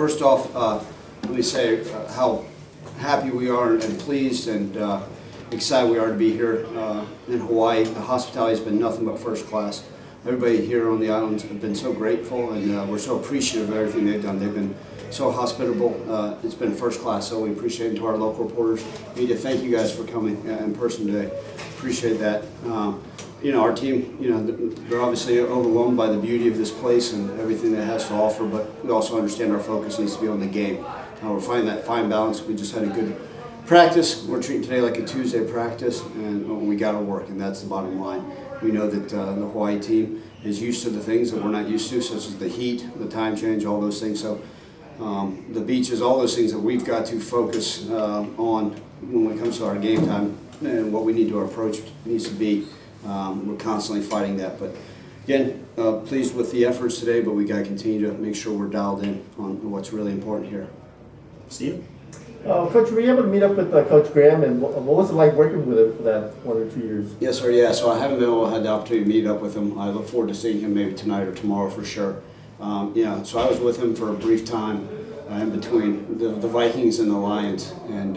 First off, let me say how happy we are and pleased and excited we are to be here in Hawaii. The hospitality has been nothing but first class. Everybody here on the islands have been so grateful, and we're so appreciative of everything they've done. They've been so hospitable. It's been first class, so we appreciate it. To our local reporters, media, thank you guys for coming in person today. Appreciate that. Our team, they're obviously overwhelmed by the beauty of this place and everything that it has to offer, but we also understand our focus needs to be on the game. We're finding that fine balance. We just had a good practice. We're treating today like a Tuesday practice, and we got to work, and that's the bottom line. We know that the Hawaii team is used to the things that we're not used to, such as the heat, the time change, all those things. So the beaches, all those things that we've got to focus on when it comes to our game time and what we need to our approach needs to be. We're constantly fighting that. But again, pleased with the efforts today, but we got to continue to make sure we're dialed in on what's really important here. Steve? Coach, were you able to meet up with Coach Graham, and what was it like working with him for that 1 or 2 years? Yes, sir. Yeah. So I haven't been able to have the opportunity to meet up with him. I look forward to seeing him maybe tonight or tomorrow for sure. So I was with him for a brief time in between the Vikings and the Lions, and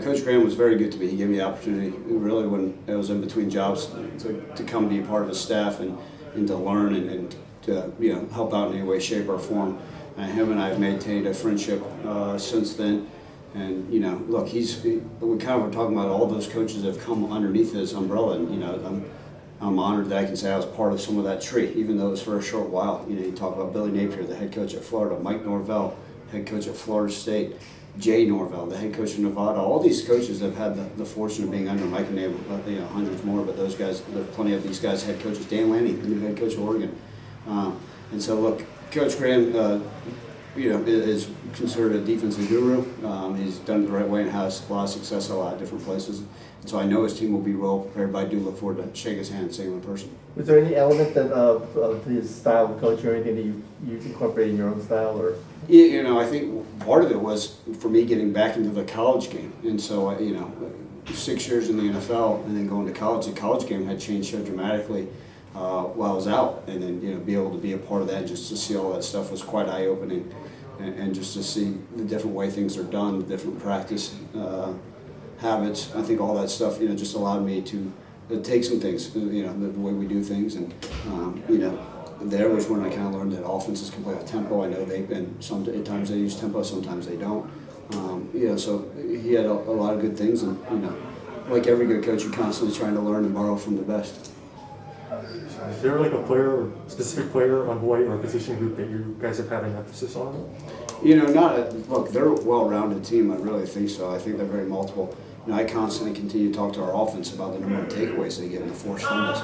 Coach Graham was very good to me. He gave me the opportunity, really, when I was in between jobs, to come be a part of his staff and to learn and to help out in any way, shape, or form. Him and I have maintained a friendship since then. And look, we kind of were talking about all those coaches that have come underneath his umbrella, and I'm honored that I can say I was part of some of that tree, even though it was for a short while. You talk about Billy Napier, the head coach at Florida, Mike Norvell, head coach at Florida State, Jay Norvell, the head coach of Nevada. All these coaches have had the fortune of being under. I can name hundreds more, but those guys, there are plenty of these guys head coaches. Dan Lanning, the new head coach of Oregon, and so look, Coach Graham. Is considered a defensive guru. He's done it the right way and has a lot of success at a lot of different places. And so I know his team will be well prepared, but I do look forward to shake his hand and see him in person. Was there any element of his style of coaching or anything that you incorporated in your own style? Or? I think part of it was for me getting back into the college game. And so, 6 years in the NFL and then going to college, the college game had changed so dramatically while I was out. And then, be able to be a part of that, just to see all that stuff was quite eye-opening. And just to see the different way things are done, the different practice habits, I think all that stuff, just allowed me to take some things, the way we do things, and there was when I kind of learned that offenses can play with tempo. I know they've been sometimes they use tempo, sometimes they don't. So he had a lot of good things, and like every good coach, you're constantly trying to learn and borrow from the best. Is there like a player or specific player on Hawaii or a position group that you guys have had an emphasis on? Look, they're a well-rounded team. I really think so. I think they're very multiple. I constantly continue to talk to our offense about the number of takeaways they get in the forced fumbles.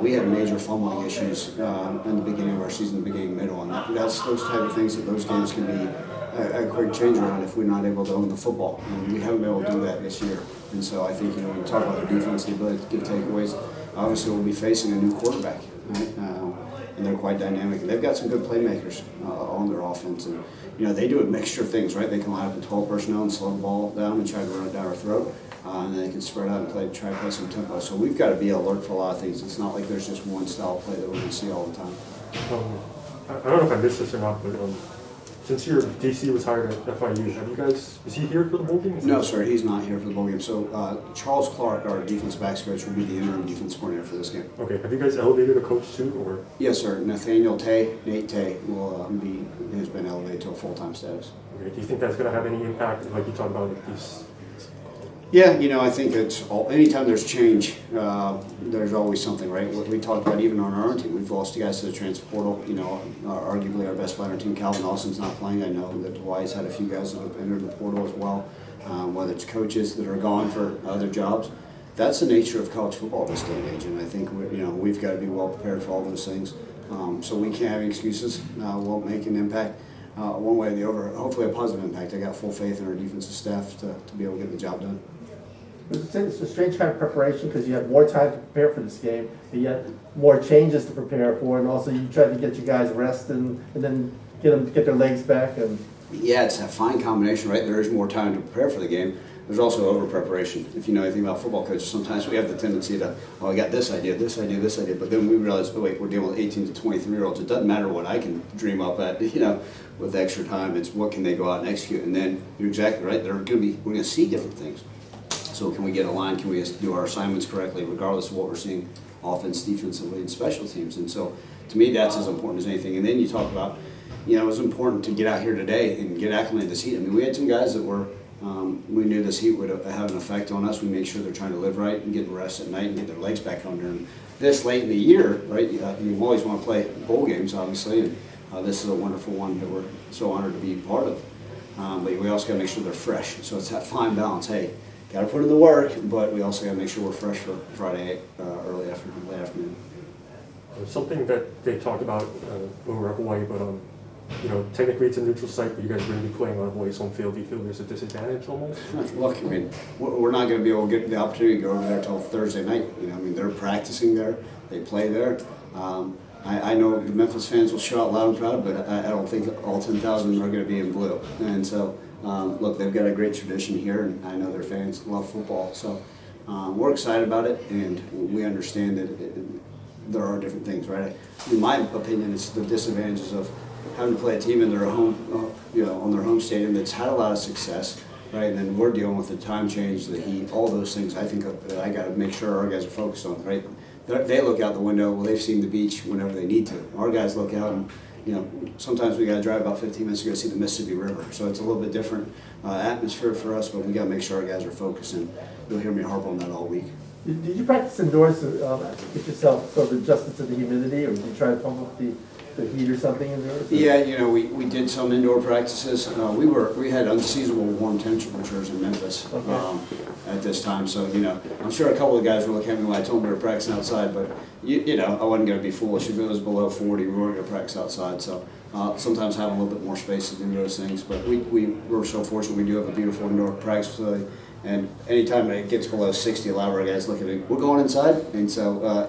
We had major fumbling issues in the beginning of our season, the beginning, middle, and that's those type of things that those games can be a quick change around if we're not able to own the football. And we haven't been able to do that this year. And so I think, when you talk about the defense, the ability to get takeaways, obviously we'll be facing a new quarterback, right? And they're quite dynamic. And they've got some good playmakers on their offense. And, they do a mixture of things, right? They can line up in 12 personnel and slow the ball down and try to run it down our throat. And then they can spread out and try to play some tempo. So we've got to be alert for a lot of things. It's not like there's just one style of play that we're going to see all the time. I don't know if I missed this or not, but since your DC was hired at FIU, is he here for the bowl game? No, sir, he's not here for the bowl game. So Charles Clark, our defense backs coach, will be the interim defense coordinator for this game. Okay, have you guys elevated a coach too, or? Yes, sir. Nate Tay has been elevated to a full-time status. Okay, do you think that's going to have any impact, like you talked about with these? Yeah, I think it's anytime there's change, there's always something, right? What we talked about even on our own team, we've lost guys to the transfer portal. Arguably our best player on our team, Calvin Austin's not playing. I know that Hawaii's had a few guys that have entered the portal as well, whether it's coaches that are gone for other jobs. That's the nature of college football this day and age, and I think we've got to be well prepared for all those things. So we can't have any excuses. We'll make an impact one way or the other, hopefully a positive impact. I got full faith in our defensive staff to be able to get the job done. It's a strange kind of preparation because you had more time to prepare for this game, but you had more changes to prepare for, and also you tried to get you guys rest and then get them to get their legs back. And yeah, it's a fine combination, right? There is more time to prepare for the game, there's also over preparation. If you know anything about football coaches, sometimes we have the tendency to, oh, I got this idea, this idea, this idea, but then we realize, oh wait, we're dealing with 18 to 23-year-olds. It doesn't matter what I can dream up at, with extra time. It's what can they go out and execute. And then you're exactly right. We're going to see different things. So can we get aligned? Can we do our assignments correctly, regardless of what we're seeing, offense, defensively, and special teams? And so, to me, that's as important as anything. And then you talk about, it was important to get out here today and get acclimated to this heat. I mean, we had some guys that were, we knew this heat would have an effect on us. We make sure they're trying to live right and get rest at night and get their legs back under them. This late in the year, right, you always want to play bowl games, obviously, and this is a wonderful one that we're so honored to be part of. But we also got to make sure they're fresh. So it's that fine balance. Hey, got to put in the work, but we also got to make sure we're fresh for Friday early afternoon, late afternoon. Something that they talked about when we were at Hawaii, but technically it's a neutral site, but you guys are going to be playing on Hawaii's home field. Do you feel there's a disadvantage almost? Look, I mean, we're not going to be able to get the opportunity to go over there until Thursday night. They're practicing there, they play there. I know the Memphis fans will shout loud and proud, but I don't think all 10,000 are going to be in blue. And so, look, they've got a great tradition here, and I know their fans love football. So we're excited about it, and we understand that there are different things, right? In my opinion, it's the disadvantages of having to play a team in their home, on their home stadium that's had a lot of success, right? And then we're dealing with the time change, the heat, all those things. I think that I got to make sure our guys are focused on, right? They look out the window. Well, they've seen the beach whenever they need to. Our guys look out, and sometimes we got to drive about 15 minutes to go see the Mississippi River. So it's a little bit different atmosphere for us, but we got to make sure our guys are focused, and you'll hear me harp on that all week. Did you practice indoors to get yourself sort of adjusted to the humidity, or did you try to pump up the heat or something in there? Yeah, we did some indoor practices. We had unseasonable warm temperatures in Memphis at this time. So I'm sure a couple of guys were looking at me when I told them we were practicing outside. But I wasn't going to be foolish. If it was below 40, we weren't going to practice outside. So sometimes having a little bit more space to do those things. But we were so fortunate. We do have a beautiful indoor practice facility. And anytime it gets below 60, a lot of our guys look at it. We're going inside, and so I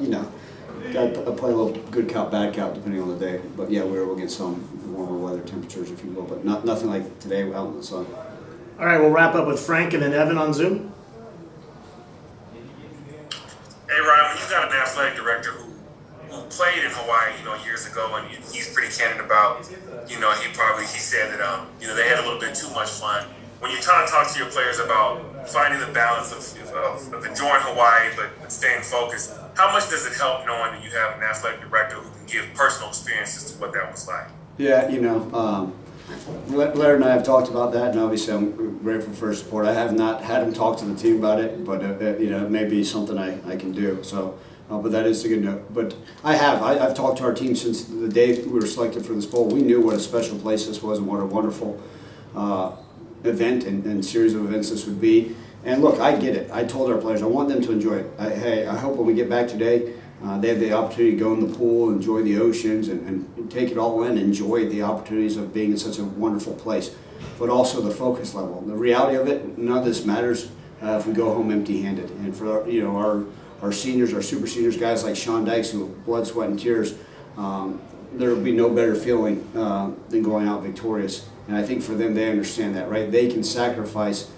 play a little good count, bad count, depending on the day. But yeah, we were able to get some warmer weather temperatures, if you will, but nothing like today out in the sun. All right, we'll wrap up with Frank and then Evan on Zoom. Hey Ryan, when you got an athletic director who played in Hawaii, years ago, and he's pretty candid about, he said that they had a little bit too much fun. When you're trying to talk to your players about finding the balance of enjoying Hawaii but staying focused, how much does it help knowing that you have an athletic director who can give personal experiences to what that was like? Yeah, Larry and I have talked about that, and obviously I'm grateful for his support. I have not had him talk to the team about it, but it may be something I can do. So, but that is a good note. But I've talked to our team since the day we were selected for this bowl. We knew what a special place this was and what a wonderful event and series of events this would be. And look, I get it. I told our players I want them to enjoy it. I hope when we get back today, they have the opportunity to go in the pool, enjoy the oceans, and take it all in, enjoy the opportunities of being in such a wonderful place. But also the focus level. The reality of it, none of this matters if we go home empty-handed. And for our seniors, our super seniors, guys like Sean Dykes, who have blood, sweat, and tears, there will be no better feeling than going out victorious. And I think for them, they understand that, right? They can sacrifice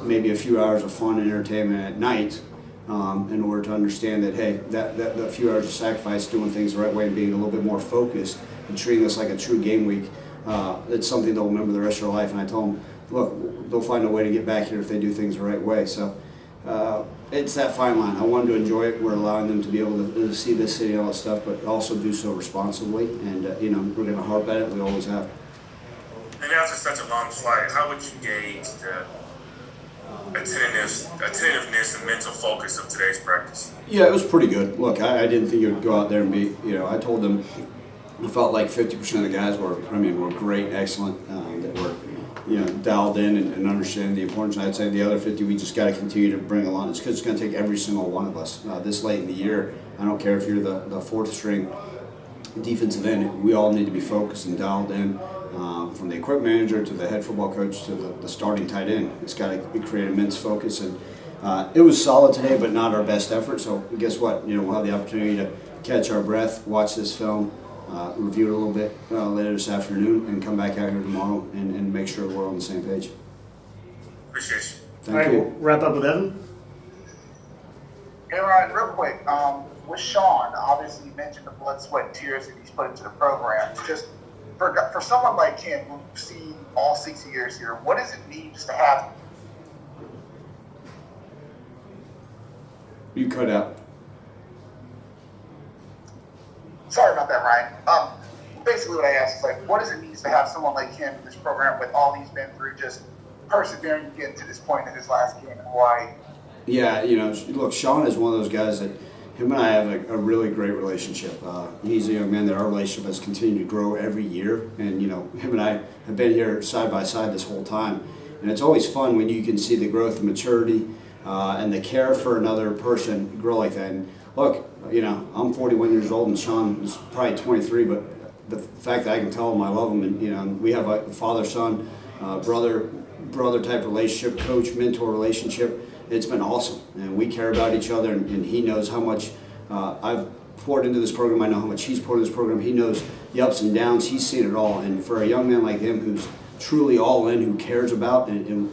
maybe a few hours of fun and entertainment at night in order to understand that, hey, that few hours of sacrifice, doing things the right way and being a little bit more focused and treating this like a true game week, it's something they'll remember the rest of their life. And I told them, look, they'll find a way to get back here if they do things the right way. So it's that fine line. I want them to enjoy it. We're allowing them to be able to see this city and all that stuff, but also do so responsibly. And, we're going to harp at it. We always have. And after such a long flight, how would you gauge the attentiveness and mental focus of today's practice? Yeah, it was pretty good. Look, I didn't think it would go out there and be, I told them I felt like 50% of the guys were great, excellent, that were, dialed in and understanding the importance. I'd say the other 50, we just got to continue to bring along. It's because it's going to take every single one of us. This late in the year, I don't care if you're the fourth string defensive end, we all need to be focused and dialed in. From the equipment manager to the head football coach to the starting tight end. It's got to create immense focus. And it was solid today, but not our best effort. So guess what? We'll have the opportunity to catch our breath, watch this film, review it a little bit later this afternoon, and come back out here tomorrow and make sure we're on the same page. Appreciate you. All right, Thank we'll you. wrap up with Evan. Hey Ryan, real quick, with Sean, obviously you mentioned the blood, sweat, and tears that he's put into the program. Just for someone like him who's seen all 6 years here, what does it mean just to have? You cut out. Sorry about that, Ryan. Basically what I asked is like, what does it mean to have someone like him in this program with all he's been through, just persevering to get to this point in his last game in Hawaii? Yeah, look, Sean is one of those guys that him and I have a really great relationship. He's a young man that our relationship has continued to grow every year. And, him and I have been here side by side this whole time. And it's always fun when you can see the growth and maturity and the care for another person grow like that. And look, I'm 41 years old and Sean is probably 23, but the fact that I can tell him I love him and, we have a father-son, brother type relationship, coach, mentor relationship. It's been awesome, and we care about each other, and he knows how much I've poured into this program. I know how much he's poured into this program. He knows the ups and downs. He's seen it all, and for a young man like him who's truly all in, who cares about and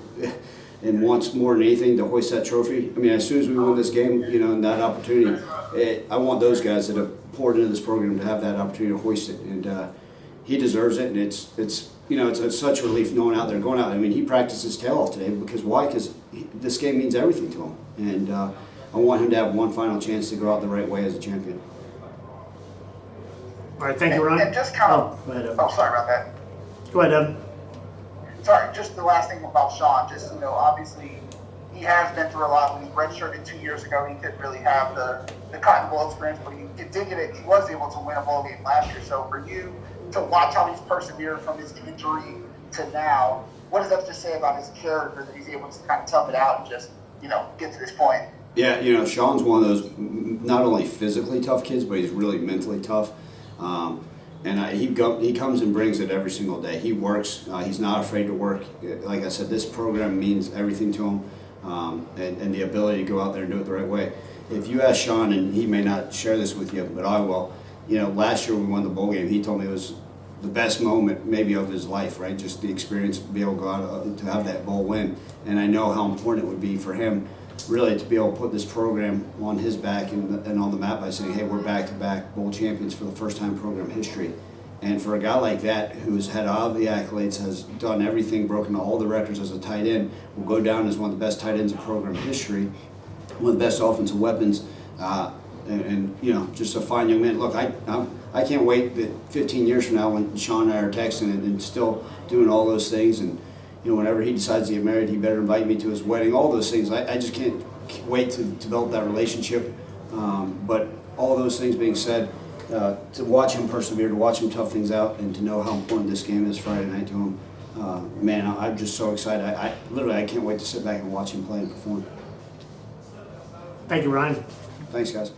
wants more than anything to hoist that trophy. I mean, as soon as we win this game, and that opportunity, I want those guys that have poured into this program to have that opportunity to hoist it, and he deserves it, and it's such a relief going out there. I mean, he practiced his tail off today because why? Because this game means everything to him, and I want him to have one final chance to go out the right way as a champion. All right, thank you, Ryan. And just kind of, Go ahead, Evan. sorry about that. Go ahead, Evan. Sorry, just the last thing about Sean, just, obviously he has been through a lot. When he redshirted 2 years ago, he couldn't really have the Cotton Bowl experience, but he did get it. He was able to win a bowl game last year. So for you to watch how he's persevered from his injury to now, what does that just say about his character that he's able to kind of tough it out and just, get to this point? Yeah, Sean's one of those not only physically tough kids, but he's really mentally tough. He comes and brings it every single day. He works. He's not afraid to work. Like I said, this program means everything to him, and the ability to go out there and do it the right way. If you ask Sean, and he may not share this with you, but I will, last year we won the bowl game. He told me it was the best moment maybe of his life, right? Just the experience to be able to go out to have that bowl win. And I know how important it would be for him really to be able to put this program on his back and on the map by saying, hey, we're back-to-back bowl champions for the first time in program history. And for a guy like that who's had all the accolades, has done everything, broken all the records as a tight end, will go down as one of the best tight ends in program history, one of the best offensive weapons, and just a fine young man. Look, I can't wait that 15 years from now when Sean and I are texting and still doing all those things, and whenever he decides to get married, he better invite me to his wedding. All those things, I just can't wait to develop that relationship. But all those things being said, to watch him persevere, to watch him tough things out, and to know how important this game is Friday night to him, man, I'm just so excited. I can't wait to sit back and watch him play and perform. Thank you, Ryan. Thanks, guys.